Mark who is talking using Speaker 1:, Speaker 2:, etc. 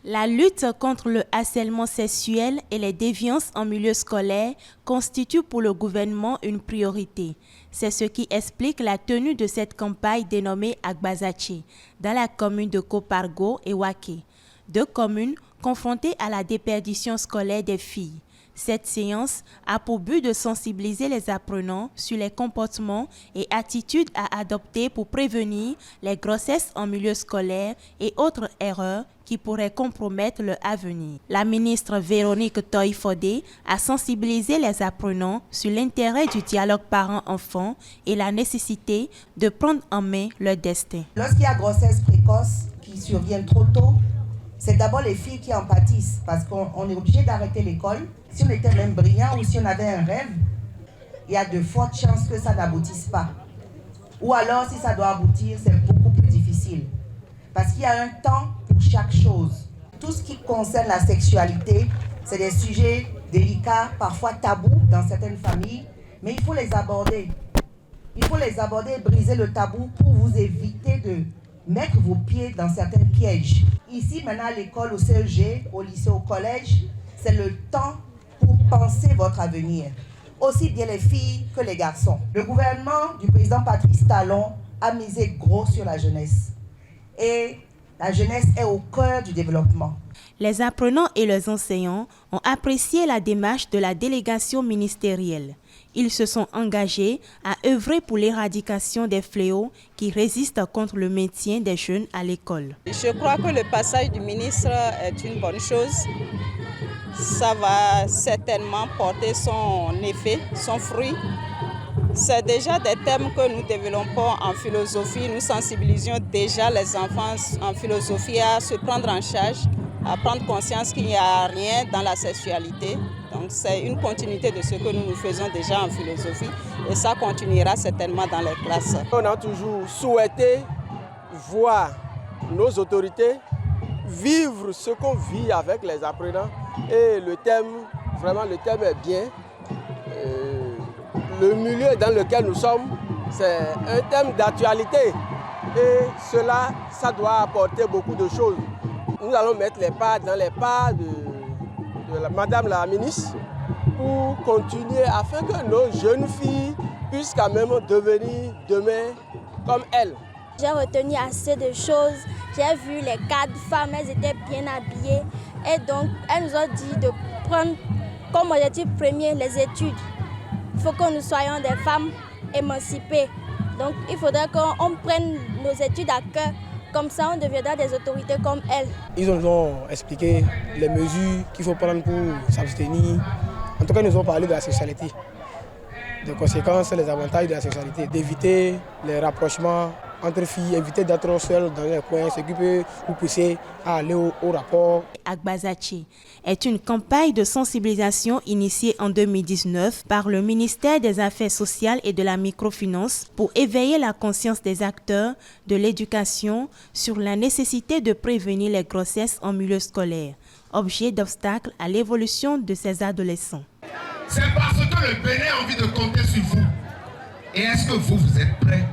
Speaker 1: La lutte contre le harcèlement sexuel et les déviances en milieu scolaire constitue pour le gouvernement une priorité. C'est ce qui explique la tenue de cette campagne dénommée Agbazachi dans la commune de Kopargo et Waké, deux communes confrontées à la déperdition scolaire des filles. Cette séance a pour but de sensibiliser les apprenants sur les comportements et attitudes à adopter pour prévenir les grossesses en milieu scolaire et autres erreurs qui pourraient compromettre leur avenir. La ministre Véronique Toye-Fodé a sensibilisé les apprenants sur l'intérêt du dialogue parents-enfants et la nécessité de prendre en main leur destin.
Speaker 2: Lorsqu'il y a grossesse précoce qui survient trop tôt, c'est d'abord les filles qui en pâtissent parce qu'on est obligé d'arrêter l'école. Si on était même brillant ou si on avait un rêve, il y a de fortes chances que ça n'aboutisse pas. Ou alors, si ça doit aboutir, c'est beaucoup plus difficile. Parce qu'il y a un temps pour chaque chose. Tout ce qui concerne la sexualité, c'est des sujets délicats, parfois tabous dans certaines familles, mais il faut les aborder. Il faut les aborder et briser le tabou pour vous éviter de mettre vos pieds dans certains pièges. Ici, maintenant, à l'école, au CEG, au lycée, au collège, c'est le temps pour penser votre avenir. Aussi bien les filles que les garçons. Le gouvernement du président Patrice Talon a misé gros sur la jeunesse. Et la jeunesse est au cœur du développement.
Speaker 1: Les apprenants et les enseignants ont apprécié la démarche de la délégation ministérielle. Ils se sont engagés à œuvrer pour l'éradication des fléaux qui résistent contre le maintien des jeunes à l'école.
Speaker 3: Je crois que le passage du ministre est une bonne chose. Ça va certainement porter son effet, son fruit. C'est déjà des thèmes que nous développons en philosophie. Nous sensibilisons déjà les enfants en philosophie à se prendre en charge, à prendre conscience qu'il n'y a rien dans la sexualité. Donc c'est une continuité de ce que nous faisons déjà en philosophie et ça continuera certainement dans les classes.
Speaker 4: On a toujours souhaité voir nos autorités vivre ce qu'on vit avec les apprenants et le thème, vraiment le thème est bien. Le milieu dans lequel nous sommes, c'est un thème d'actualité et cela, ça doit apporter beaucoup de choses. Nous allons mettre les pas dans les pas de Madame la ministre pour continuer afin que nos jeunes filles puissent quand même devenir demain comme elles.
Speaker 5: J'ai retenu assez de choses, j'ai vu les 4 femmes, elles étaient bien habillées et donc elles nous ont dit de prendre comme objectif premier les études. Il faut que nous soyons des femmes émancipées, donc il faudrait qu'on prenne nos études à cœur. Comme ça, on deviendra des autorités comme elles.
Speaker 6: Ils nous ont expliqué les mesures qu'il faut prendre pour s'abstenir. En tout cas, ils nous ont parlé de la sexualité. De conséquences, les avantages de la sexualité. D'éviter les rapprochements entre filles, éviter d'être seul dans un coin, ce qui peut vous pousser à aller au rapport.
Speaker 1: Agbazachi est une campagne de sensibilisation initiée en 2019 par le ministère des Affaires sociales et de la microfinance pour éveiller la conscience des acteurs de l'éducation sur la nécessité de prévenir les grossesses en milieu scolaire, objet d'obstacle à l'évolution de ces adolescents.
Speaker 7: C'est parce que le Bénin a envie de compter sur vous. Et est-ce que vous êtes prêts ?